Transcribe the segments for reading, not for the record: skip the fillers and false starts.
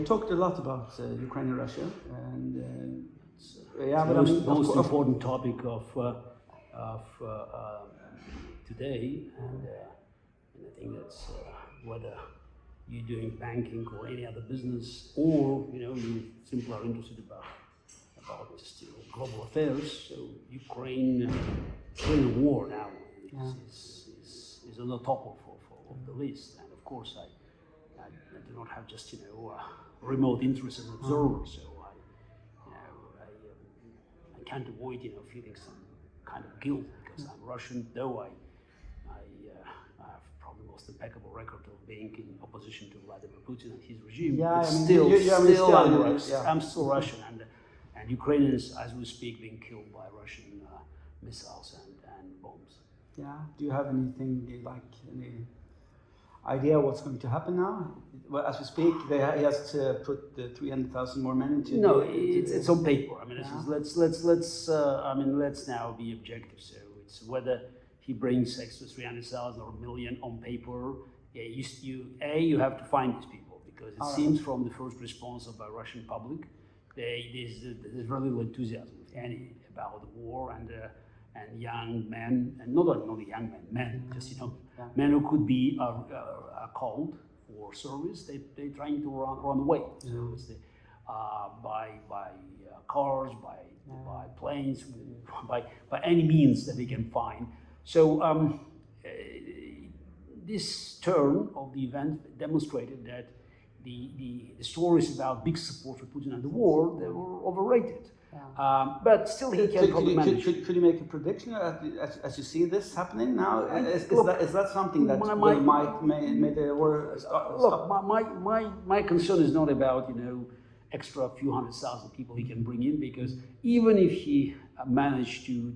talked a lot about Ukraine and Russia, and It's but the I mean, most important topic of today, and I think that's whether you're doing banking or any other business, or you simply are interested about just global affairs. So Ukraine war now is on the top of the list, and of course I do not have just remote interest as an observer, so I can't avoid feeling some kind of guilt because I'm Russian, though I have probably the most impeccable record of being in opposition to Vladimir Putin and his regime. Yeah, but I mean, I'm still Russian, and Ukrainians, as we speak, being killed by Russian missiles and bombs. Yeah. Do you have anything like any idea what's going to happen now? Well, as we speak, he has to put the 300,000 more men into. No, it's on paper. I mean, let's now be objective. So it's whether he brings extra 300,000 or a million on paper. Yeah, you have to find these people because it seems from the first response of the Russian public, there's very little enthusiasm, if any, about the war and young men, and not only young men, just men who could be called for service. They're trying to run away. So it's by cars, by planes, by any means that they can find. So this turn of the event demonstrated that the stories about big support for Putin and the war, they were overrated. But still, he can probably manage. Could you make a prediction as you see this happening now? Is that something that might the war stop? Look, my concern is not about extra few 100,000 people he can bring in, because even if he managed to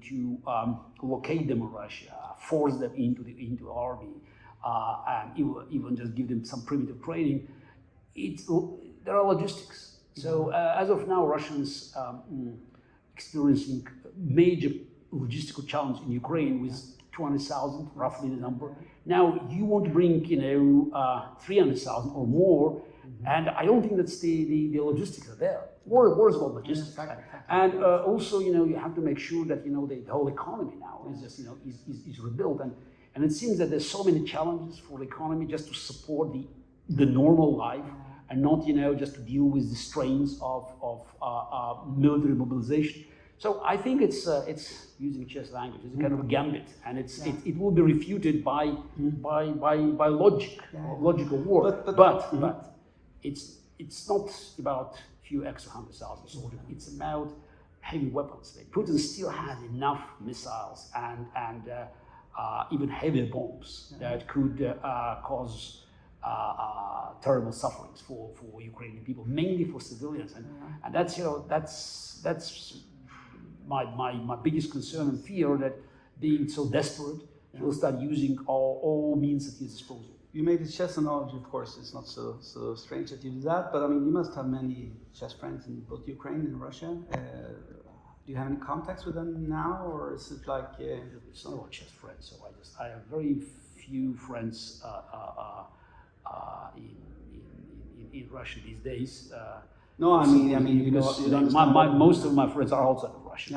locate them in Russia, force them into the army, and even just give them some primitive training, there are logistics. So as of now, Russians experiencing major logistical challenge in Ukraine with 200,000, roughly the number. Now you want to bring 300,000 or more, and I don't think that's the logistics are there. War is about logistics, and also you have to make sure that the whole economy now is just is rebuilt, and it seems that there's so many challenges for the economy just to support the normal life. And not, just to deal with the strains of military mobilization. So I think it's using chess language. It's a kind of a gambit, and it will be refuted by logic, logical war. But it's not about few extra 100,000 soldiers. It's about heavy weapons. Putin still has enough missiles and even heavier bombs that could cause terrible sufferings for Ukrainian people, mainly for civilians, and that's my biggest concern and fear, that being so desperate, he'll start using all means at his disposal. You made the chess analogy, of course. It's not so strange that you do that, but I mean, you must have many chess friends in both Ukraine and Russia. Do you have any contacts with them now, or is it like? It's not about chess friends. So I have very few friends. In Russia these days. No, I mean, most of my friends are outside of Russia.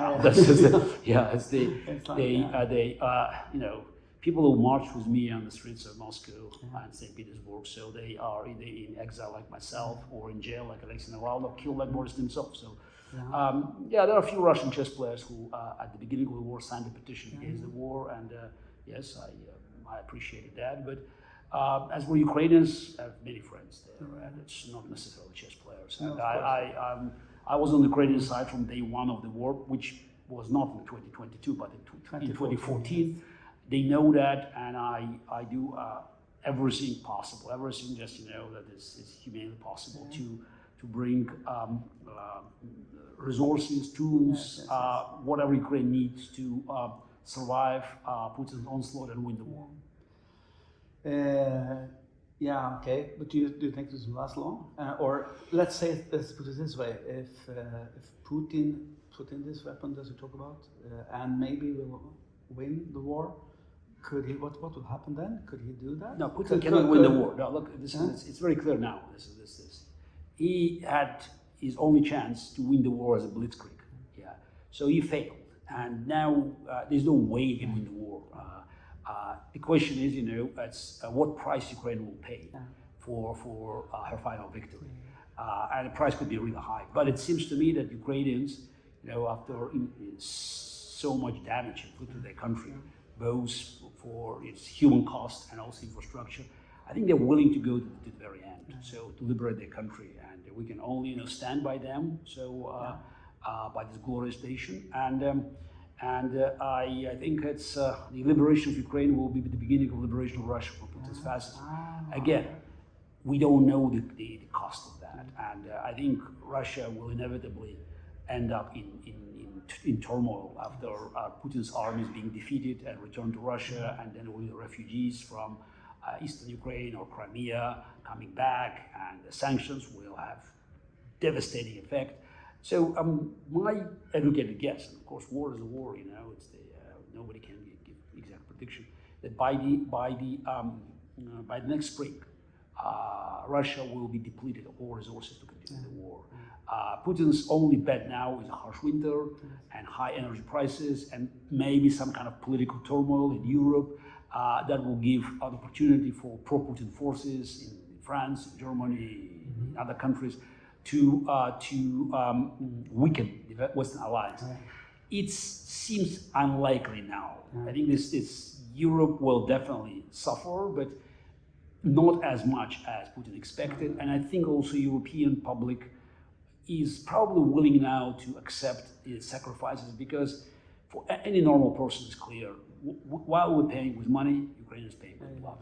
People who march with me on the streets of Moscow and St. Petersburg, so they are either in exile like myself or in jail like Alexei Navalny, or killed like Boris himself. So, there are a few Russian chess players who, at the beginning of the war, signed a petition against the war, and yes, I appreciated that, but. As for Ukrainians, I have many friends there, and it's not necessarily chess players. And I was on the Ukrainian side from day one of the war, which was not in 2022, but in 2014. They know that, and I do everything possible, everything just that is humanly possible to bring resources, tools, whatever Ukraine needs to survive Putin's onslaught and win the war. Okay, but do you think this will last long? Or let's put it this way: if Putin put in this weapon that you talk about, and maybe will win the war, could he? What will happen then? Could he do that? No, Putin cannot win the war. No, look, it's very clear now. he had his only chance to win the war as a blitzkrieg. Yeah, so he failed, and now there's no way he can win the war. The question is, it's what price Ukraine will pay for her final victory, and the price could be really high. But it seems to me that Ukrainians, after so much damage put to their country, both for its human cost and also infrastructure, I think they're willing to go to the very end, so to liberate their country, and we can only stand by them. So by this glorious nation, and I think it's the liberation of Ukraine will be the beginning of liberation of Russia from Putin's fascism. Again, we don't know the cost of that, and I think Russia will inevitably end up in turmoil after Putin's army is being defeated and returned to Russia, and then all the refugees from eastern Ukraine or Crimea coming back, and the sanctions will have devastating effect. So my educated guess, and of course war is a war, it's nobody can give exact prediction, that by the next spring, Russia will be depleted of all resources to continue the war. Putin's only bet now is a harsh winter and high energy prices and maybe some kind of political turmoil in Europe that will give an opportunity for pro-Putin forces in France, in Germany, in other countries to weaken the Western alliance. It seems unlikely now. I think this Europe will definitely suffer, but not as much as Putin expected. And I think also European public is probably willing now to accept its sacrifices, because for any normal person it's clear, while we're paying with money, Ukraine is paying with blood.